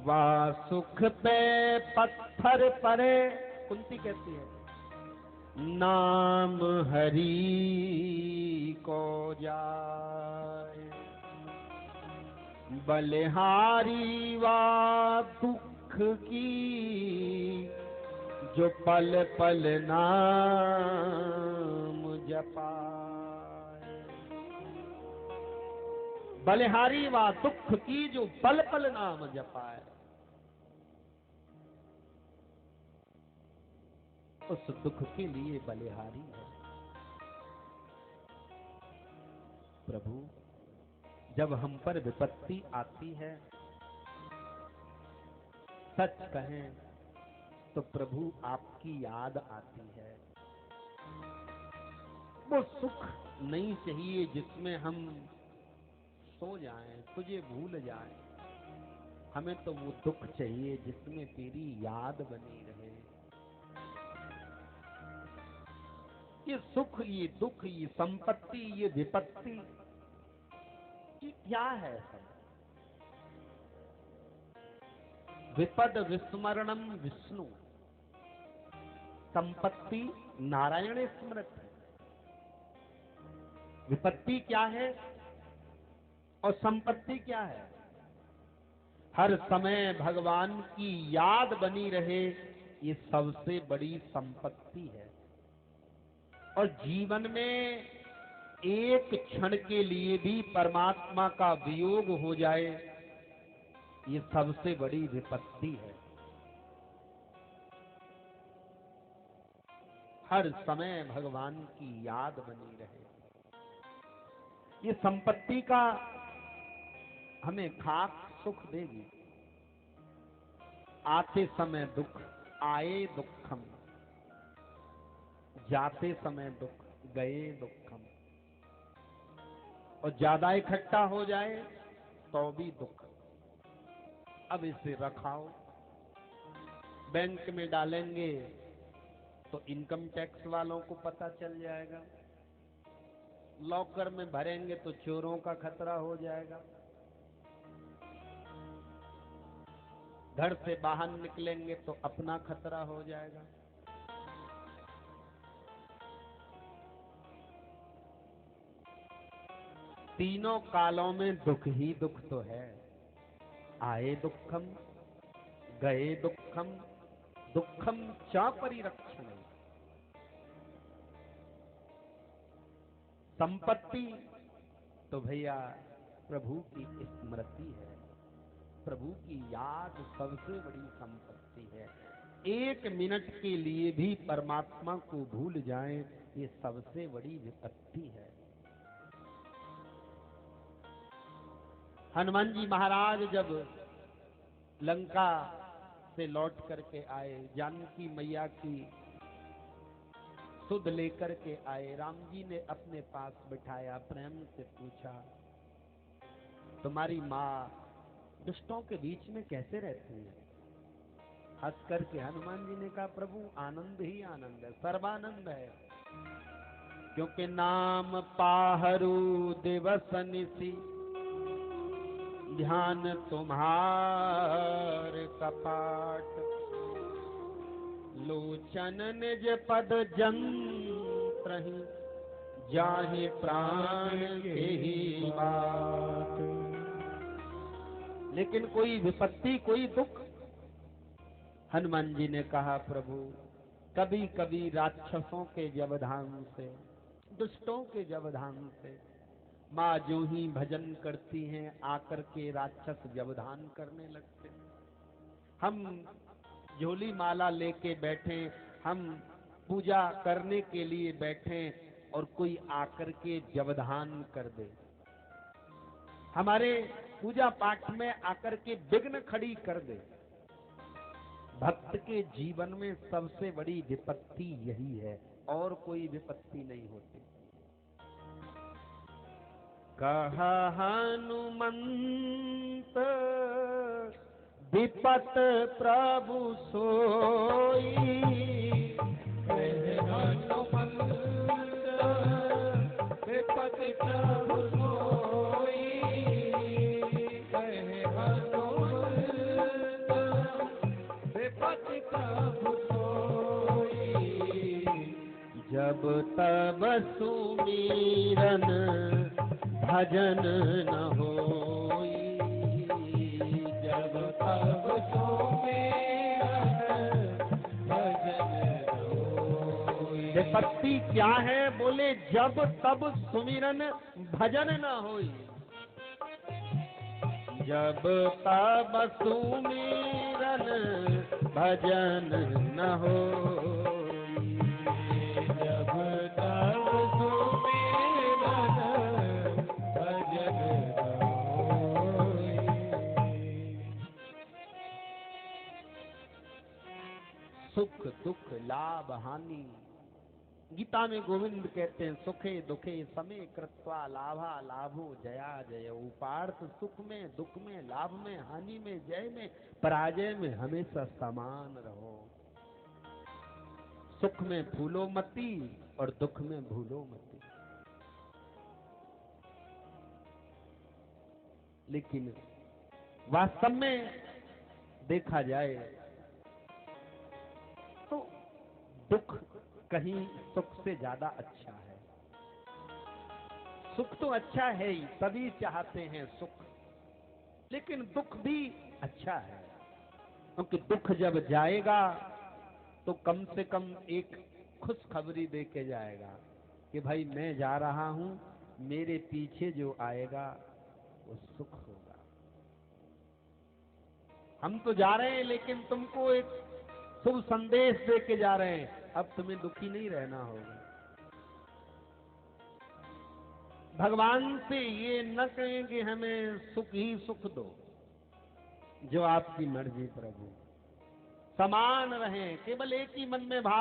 वा सुख पे पत्थर परे, कुंती कहती है, नाम हरि को जाए। बलिहारी वा दुख की, जो पल पल नाम जपाए। बलिहारी वा दुख की, जो पल पल नाम जपाए। उस दुख के लिए बलिहारी है प्रभु। जब हम पर विपत्ति आती है, सच कहें तो प्रभु आपकी याद आती है। वो सुख नहीं चाहिए जिसमें हम सो जाएं, तुझे भूल जाएं। हमें तो वो दुख चाहिए जिसमें तेरी याद बनी रहे। ये सुख, ये दुख, ये संपत्ति, ये विपत्ति, ये क्या है सब? विपद विस्मरणम विष्णु, संपत्ति नारायण स्मृत। विपत्ति क्या है और संपत्ति क्या है? हर समय भगवान की याद बनी रहे, ये सबसे बड़ी संपत्ति है। और जीवन में एक क्षण के लिए भी परमात्मा का वियोग हो जाए, ये सबसे बड़ी विपत्ति है। हर समय भगवान की याद बनी रहे, ये संपत्ति का हमें खाक सुख देगी। आते समय दुख, आए दुखम, जाते समय दुख, गए दुखम। और ज्यादा इकट्ठा हो जाए तो भी दुख। अब इसे रखाओ, बैंक में डालेंगे तो इनकम टैक्स वालों को पता चल जाएगा, लॉकर में भरेंगे तो चोरों का खतरा हो जाएगा, घर से बाहर निकलेंगे तो अपना खतरा हो जाएगा। तीनों कालों में दुख ही दुख तो है। आए दुखम, गए दुखम, दुखम च परिरक्षण। संपत्ति तो भैया प्रभु की स्मृति है, प्रभु की याद सबसे बड़ी संपत्ति है। एक मिनट के लिए भी परमात्मा को भूल जाएं, ये सबसे बड़ी विपत्ति है। हनुमान जी महाराज जब लंका से लौट करके आए, जानकी मैया की सुध लेकर के आए, राम जी ने अपने पास बिठाया, प्रेम से पूछा, तुम्हारी माँ दुष्टों के बीच में कैसे रहती है? हंस करके हनुमान जी ने कहा, प्रभु आनंद ही आनंद है, सर्वानंद है। क्योंकि नाम पाहरू दिवस निसी, ध्यान तुम्हार कपाट। लोचन निज पद जंत्रहि, जाहि प्राण के ही बात। लेकिन कोई विपत्ति, कोई दुख? हनुमान जी ने कहा, प्रभु कभी कभी राक्षसों के व्यवधान से, दुष्टों के व्यवधान से माँ जो ही भजन करती हैं, आकर के राक्षस व्यवधान करने लगते। हम झोली माला लेके बैठे, हम पूजा करने के लिए बैठे और कोई आकर के व्यवधान कर दे, हमारे पूजा पाठ में आकर के विघ्न खड़ी कर दे। भक्त के जीवन में सबसे बड़ी विपत्ति यही है, और कोई विपत्ति नहीं होती। कहा हनुमंत विपत प्रभु सोई, हनुमंत विपत प्रभु सोई, कहे हनुमंत जब तब सुमिरन भजन न होई, जब तब सुमिरन भजन न होई। विपत्ति क्या है? बोले जब तब सुमिरन भजन न होई, जब तब सुमिरन भजन न होई, जब तब सुमिरन भजन न होई। सुख दुख लाभ हानि, गीता में गोविंद कहते हैं सुखे दुखे समे कृत्वा लाभा लाभो जया जय। उपार्थ सुख में दुख में लाभ में हानि में जय में पराजय में हमेशा समान रहो। सुख में फूलो मती और दुख में भूलो मती। लेकिन वास्तव में देखा जाए तो दुख कहीं सुख से ज्यादा अच्छा है। सुख तो अच्छा है ही, सभी चाहते हैं सुख, लेकिन दुख भी अच्छा है, क्योंकि दुख जब जाएगा तो कम से कम एक खुशखबरी दे के जाएगा कि भाई मैं जा रहा हूं, मेरे पीछे जो आएगा वो सुख होगा। हम तो जा रहे हैं लेकिन तुमको एक शुभ संदेश दे के जा रहे हैं, अब तुम्हें दुखी नहीं रहना होगा। भगवान से ये न कहें कि हमें सुख ही सुख दो, जो आपकी मर्जी प्रभु। समान रहें, केवल एक ही मन में भाव